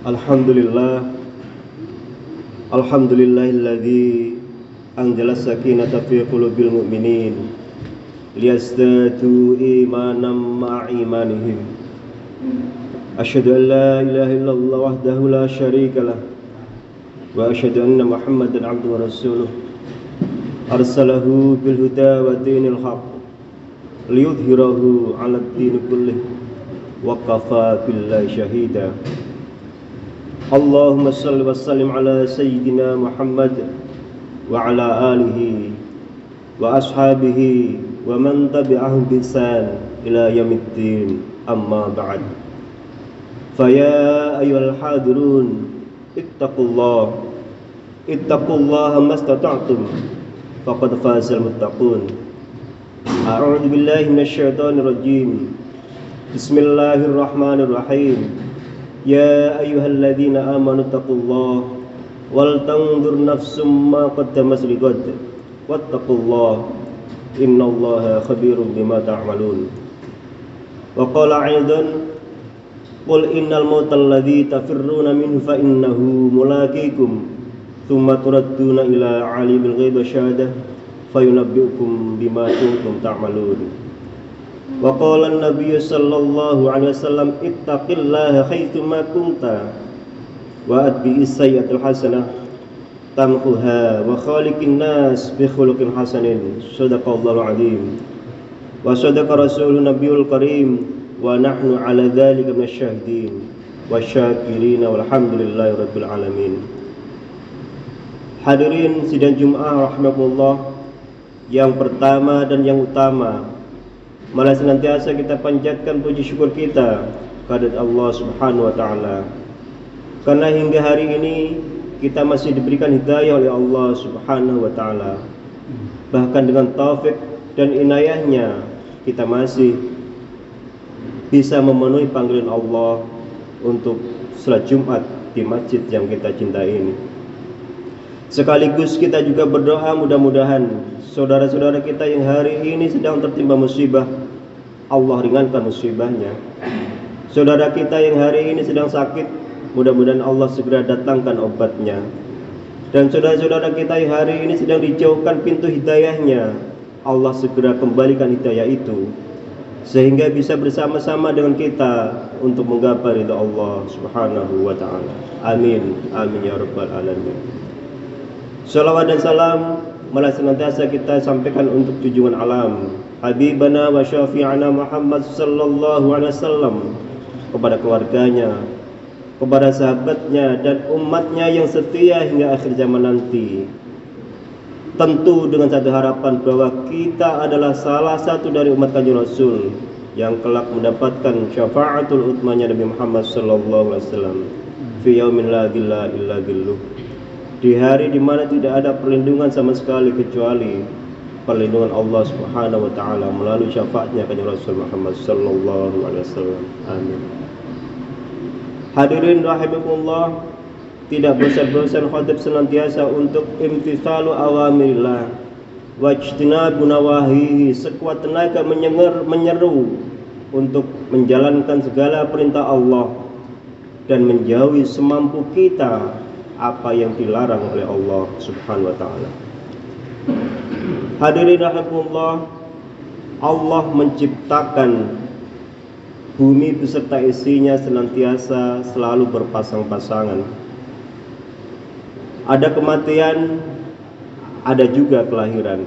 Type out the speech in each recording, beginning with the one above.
Alhamdulillah, alhamdulillahilladzi anzala sakinata fi qulubil mu'minin liyazdadu imanan ma'a imanihim. Asyhadu an la ilaha illallah wahdahu la syarika lah wa asyhadu anna Muhammadan abduhu wa rasuluh arsalahu bil huda wa dinil haqq liyudhhirahu 'alad din kullih wa kafa billahi syahida. Allahumma salli wa sallim ala sayyidina Muhammad wa ala alihi wa ashabihi wa man tabi'ahum bi ihsan ila yaumiddin, amma ba'd. Faya ayyuhal hadirun ittaqullaha mastata'tum faqad fazal muttaqun. A'udzu billahi minasyaitonir rajim. Bismillahirrahmanirrahim. Ya ayyuhalladzina amanu taqullaha wal tanzur nafsum ma qaddamat lighad wattaqullaha innallaha khabirum bima ta'malun. Wa qala 'aidan qul innal mautal ladzi tafirruna minhu fa innahu mulaqikum tsumma turadduna ila 'alimil ghaibi wasyahadah fayunabbi'ukum bima kuntum ta'malun. Wa qala an-nabiy sallallahu alaihi wasallam ittaqillaha haitsuma kunta wa atbi'is sayyi'atal hasanah tamhuha wa khaliqin nas bi khuluqin hasanin. Shadaqallahu azim wa sadaqa rasulun nabiyul karim wa nahnu ala dzalika minasyahidin wasyakirin walhamdulillahi rabbil alamin. Hadirin sidang Jumat rahimakumullah, yang pertama dan yang utama, malah senantiasa kita panjatkan puji syukur kita kepada Allah Subhanahu wa taala. Karena hingga hari ini kita masih diberikan hidayah oleh Allah Subhanahu wa taala. Bahkan dengan taufik dan inayahnya kita masih bisa memenuhi panggilan Allah untuk salat Jumat di masjid yang kita cintai ini. Sekaligus kita juga berdoa mudah-mudahan saudara-saudara kita yang hari ini sedang tertimpa musibah, Allah ringankan musibahnya. Saudara kita yang hari ini sedang sakit, mudah-mudahan Allah segera datangkan obatnya. Dan saudara-saudara kita yang hari ini sedang dijauhkan pintu hidayahnya, Allah segera kembalikan hidayah itu, sehingga bisa bersama-sama dengan kita untuk menggapai ridha Allah Subhanahu wa ta'ala. Amin, amin ya rabbal alamin. Salawat dan salam malah senantiasa kita sampaikan untuk junjungan alam Habibana wa syafi'ana Muhammad sallallahu alaihi wasallam, kepada keluarganya, kepada sahabatnya dan umatnya yang setia hingga akhir zaman nanti. Tentu dengan satu harapan bahwa kita adalah salah satu dari umat Kanjeng Rasul yang kelak mendapatkan syafaatul utmanya Nabi Muhammad sallallahu alaihi wasallam fi yaumin la dhilla illa dhilluh, di hari di mana tidak ada perlindungan sama sekali kecuali perlindungan Allah Subhanahu wa taala melalui syafaatnya Kanjeng Rasul Muhammad sallallahu alaihi wasallam. Amin. Hadirin rahimakumullah, tidak bosan-bosan khatib senantiasa untuk imtithalu awamirillah wajtinabu nawahihi, sekuat tenaga menyeru untuk menjalankan segala perintah Allah dan menjauhi semampu kita apa yang dilarang oleh Allah Subhanahu wa taala. Hadirin rahimakumullah, Allah menciptakan bumi beserta isinya senantiasa selalu berpasang-pasangan. Ada kematian, ada juga kelahiran.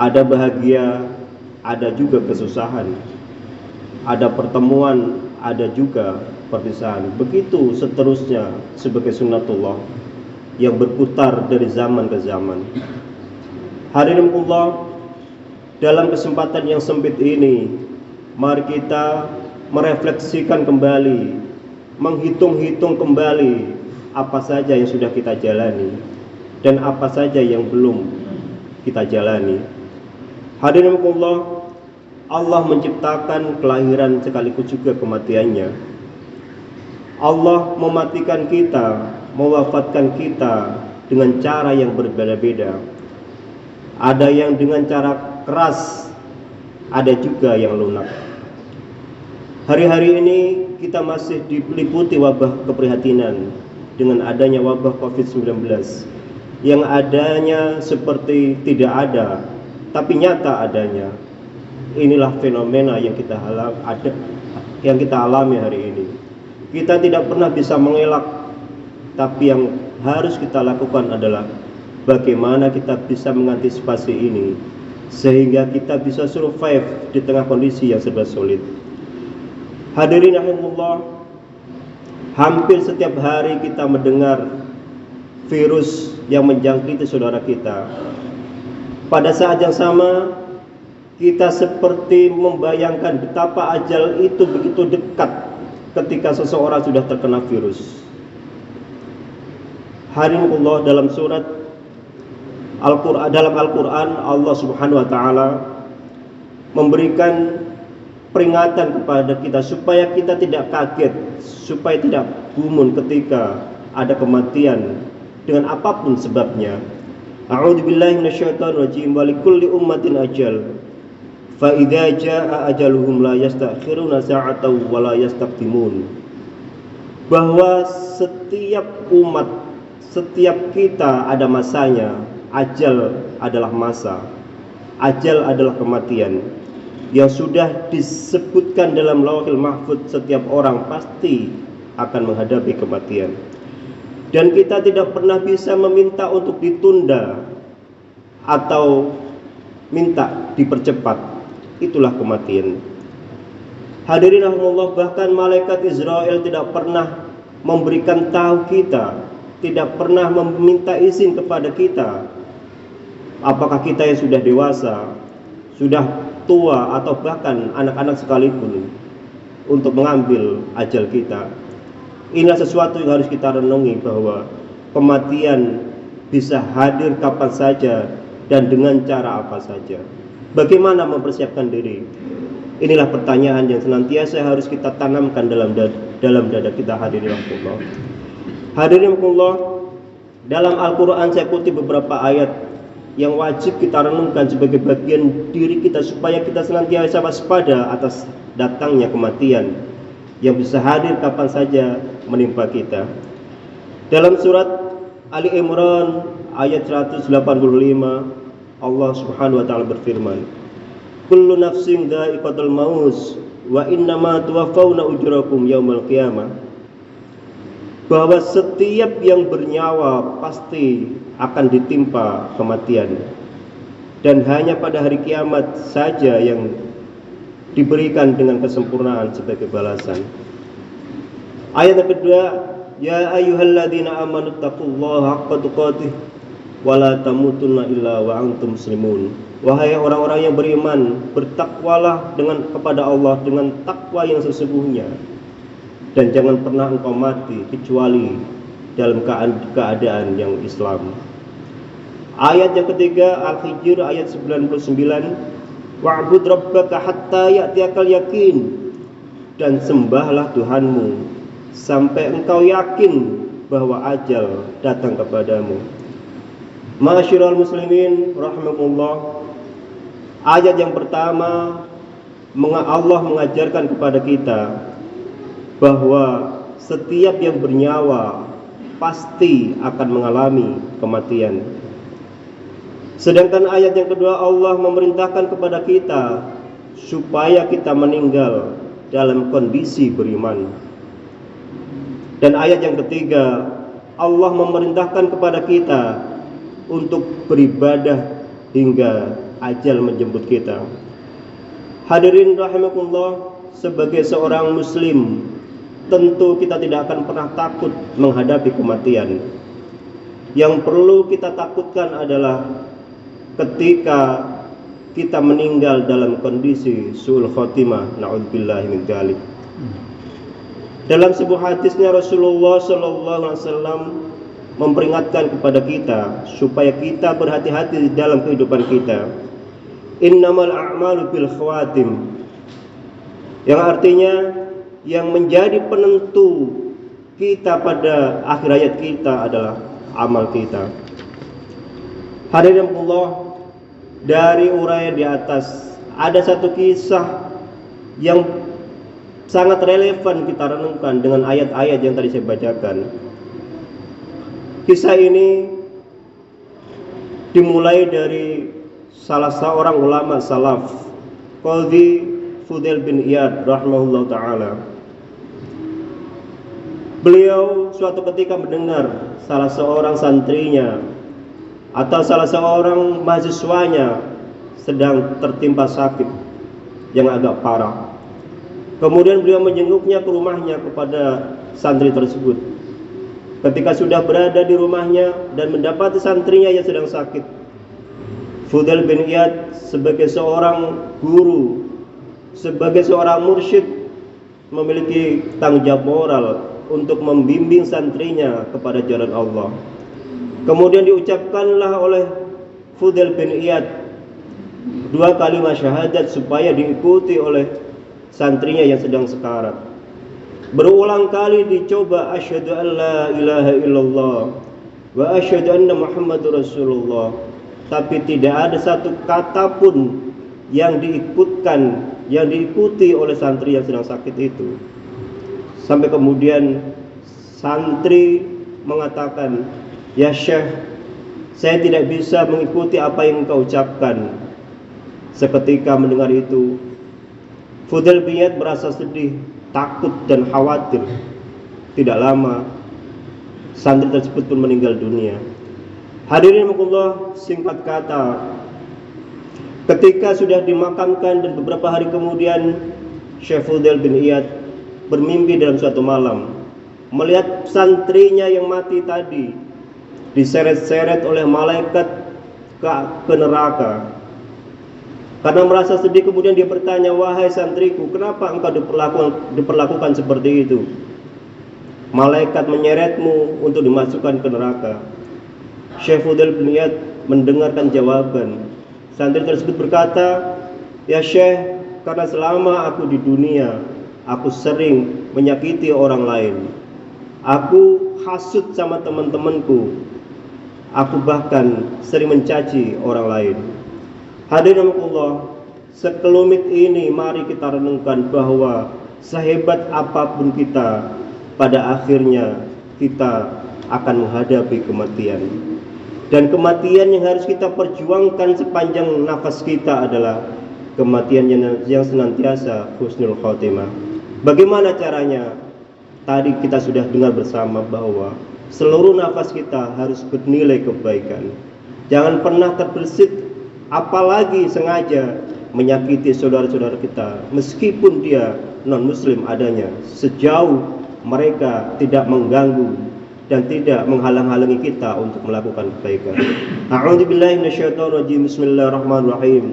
Ada bahagia, ada juga kesusahan. Ada pertemuan, ada juga perpisahan. Begitu seterusnya sebagai sunnatullah yang berputar dari zaman ke zaman. Hadirin Allah, dalam kesempatan yang sempit ini, mari kita merefleksikan kembali, menghitung-hitung kembali apa saja yang sudah kita jalani dan apa saja yang belum kita jalani. Hadirin Allah, Allah menciptakan kelahiran sekaligus juga kematiannya. Allah mematikan kita, mewafatkan kita dengan cara yang berbeda-beda. Ada yang dengan cara keras, ada juga yang lunak. Hari-hari ini kita masih diliputi wabah keprihatinan dengan adanya wabah COVID-19 yang adanya seperti tidak ada, tapi nyata adanya. Inilah fenomena yang kita alami hari ini. Kita tidak pernah bisa mengelak, tapi yang harus kita lakukan adalah bagaimana kita bisa mengantisipasi ini sehingga kita bisa survive di tengah kondisi yang serba sulit. Hadirin rahimakumullah, hampir setiap hari kita mendengar virus yang menjangkiti saudara kita. Pada saat yang sama, kita seperti membayangkan betapa ajal itu begitu dekat ketika seseorang sudah terkena virus. Hadirin Allah, dalam surat dalam Al-Quran, Allah Subhanahu wa Ta'ala memberikan peringatan kepada kita supaya kita tidak kaget, supaya tidak gumun ketika ada kematian dengan apapun sebabnya. A'udzubillahi minasyaitonirrajim. Wa likulli ummatin ajal. Fa idza jaa ajaluhum la yastakhiruna sa'atan wa la yastaqdimun. Bahwa setiap umat, setiap kita ada masanya. Ajal adalah masa. Ajal adalah kematian yang sudah disebutkan dalam Lauhul Mahfuz. Setiap orang pasti akan menghadapi kematian, dan kita tidak pernah bisa meminta untuk ditunda atau minta dipercepat. Itulah kematian. Hadirin rahimakumullah, bahkan malaikat Israel tidak pernah memberikan tahu kita, tidak pernah meminta izin kepada kita, apakah kita yang sudah dewasa, sudah tua, atau bahkan anak-anak sekalipun, untuk mengambil ajal kita. Inilah sesuatu yang harus kita renungi, bahwa kematian bisa hadir kapan saja dan dengan cara apa saja. Bagaimana mempersiapkan diri? Inilah pertanyaan yang senantiasa harus kita tanamkan dalam dada kita. Hadirin Allah. Hadirin Allah, dalam Al-Quran saya kutip beberapa ayat yang wajib kita renungkan sebagai bagian diri kita supaya kita senantiasa waspada atas datangnya kematian yang bisa hadir kapan saja menimpa kita. Dalam surat Ali Imran ayat 185, Allah Subhanahu wa Ta'ala berfirman, kullu nafsin dha'iqatul maut wa innama tuwaffawna ujurakum yaumal qiyamah. Bahwa setiap yang bernyawa pasti akan ditimpa kematian, dan hanya pada hari kiamat saja yang diberikan dengan kesempurnaan sebagai balasan. Ayat yang kedua, ya ayyuhalladzina amanu taqullaha haqqa tuqatih wa la tamutunna illa wa antum muslimun. Wahai orang-orang yang beriman, bertakwalah kepada Allah dengan takwa yang sesungguhnya, dan jangan pernah engkau mati kecuali dalam keadaan yang Islam. Ayat yang ketiga, Al-Hijr ayat 99, wa'bud rabbaka hatta ya'tiyakal yakin, dan sembahlah Tuhanmu sampai engkau yakin bahwa ajal datang kepadamu. Ma'asyiral muslimin rahimakumullah, ayat yang pertama Allah mengajarkan kepada kita bahwa setiap yang bernyawa pasti akan mengalami kematian. Sedangkan ayat yang kedua, Allah memerintahkan kepada kita supaya kita meninggal dalam kondisi beriman. Dan ayat yang ketiga, Allah memerintahkan kepada kita untuk beribadah hingga ajal menjemput kita. Hadirin rahimakumullah, sebagai seorang muslim, tentu kita tidak akan pernah takut menghadapi kematian. Yang perlu kita takutkan adalah ketika kita meninggal dalam kondisi su'ul khotimah, na'udzubillahi min dzalik. Dalam sebuah hadisnya Rasulullah SAW memperingatkan kepada kita supaya kita berhati-hati dalam kehidupan kita. Innamal a'malu bil khawatim, yang artinya yang menjadi penentu kita pada akhir hayat kita adalah amal kita. Hadirin Allah, dari uraian di atas ada satu kisah yang sangat relevan kita renungkan dengan ayat-ayat yang tadi saya bacakan. Kisah ini dimulai dari salah seorang ulama salaf, Qadhi Fudail bin Iyad rahimahullah ta'ala. Beliau suatu ketika mendengar salah seorang santrinya atau salah seorang mahasiswanya sedang tertimpa sakit yang agak parah. Kemudian beliau menjenguknya ke rumahnya kepada santri tersebut. Ketika sudah berada di rumahnya dan mendapati santrinya yang sedang sakit, Fudail bin Iyad sebagai seorang guru, sebagai seorang mursyid, memiliki tanggung jawab moral untuk membimbing santrinya kepada jalan Allah. Kemudian diucapkanlah oleh Fudail bin Iyad 2 kalimat syahadat supaya diikuti oleh santrinya yang sedang sekarat. Berulang kali dicoba asyhadu an la ilaha illallah wa asyhadu anna Muhammadur Rasulullah, tapi tidak ada satu kata pun yang diikuti oleh santri yang sedang sakit itu. Sampai kemudian santri mengatakan, "Ya Syekh, saya tidak bisa mengikuti apa yang engkau ucapkan." Seketika mendengar itu, Fudail bin Iyad merasa sedih, takut dan khawatir. Tidak lama santri tersebut pun meninggal dunia. Hadirin rahimakumullah, singkat kata, ketika sudah dimakamkan dan beberapa hari kemudian, Syekh Fudail bin Iyad bermimpi dalam suatu malam melihat santrinya yang mati tadi diseret-seret oleh malaikat ke neraka. Karena merasa sedih, kemudian dia bertanya, "Wahai santriku, kenapa engkau diperlakukan seperti itu? Malaikat menyeretmu untuk dimasukkan ke neraka." Syekh Fudail bin Iyad mendengarkan jawaban. Santri tersebut berkata, "Ya Syekh, karena selama aku di dunia, aku sering menyakiti orang lain. Aku hasut sama teman-temanku. Aku bahkan sering mencaci orang lain." Hadirin Allah, sekelumit ini mari kita renungkan bahwa sehebat apapun kita, pada akhirnya kita akan menghadapi kematian. Dan kematian yang harus kita perjuangkan sepanjang nafas kita adalah kematian yang senantiasa husnul khotimah. Bagaimana caranya? Tadi kita sudah dengar bersama bahwa seluruh nafas kita harus bernilai kebaikan. Jangan pernah terbersit, apalagi sengaja menyakiti saudara-saudara kita meskipun dia non-muslim adanya, sejauh mereka tidak mengganggu dan tidak menghalang-halangi kita untuk melakukan kebaikan. A'udzubillahi minasyaitonir rajim. Bismillahirrahmanirrahim.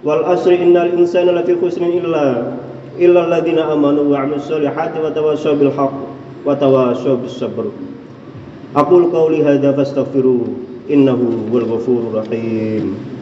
Wal asri innal insana lafi khusrin illa alladziina amanu wa 'amilus solihati wa tawassaw bil haqq wa tawassaw bis sabr. Aqulu qawli hadza fastaghfiru innahu huwal ghafurur rahim.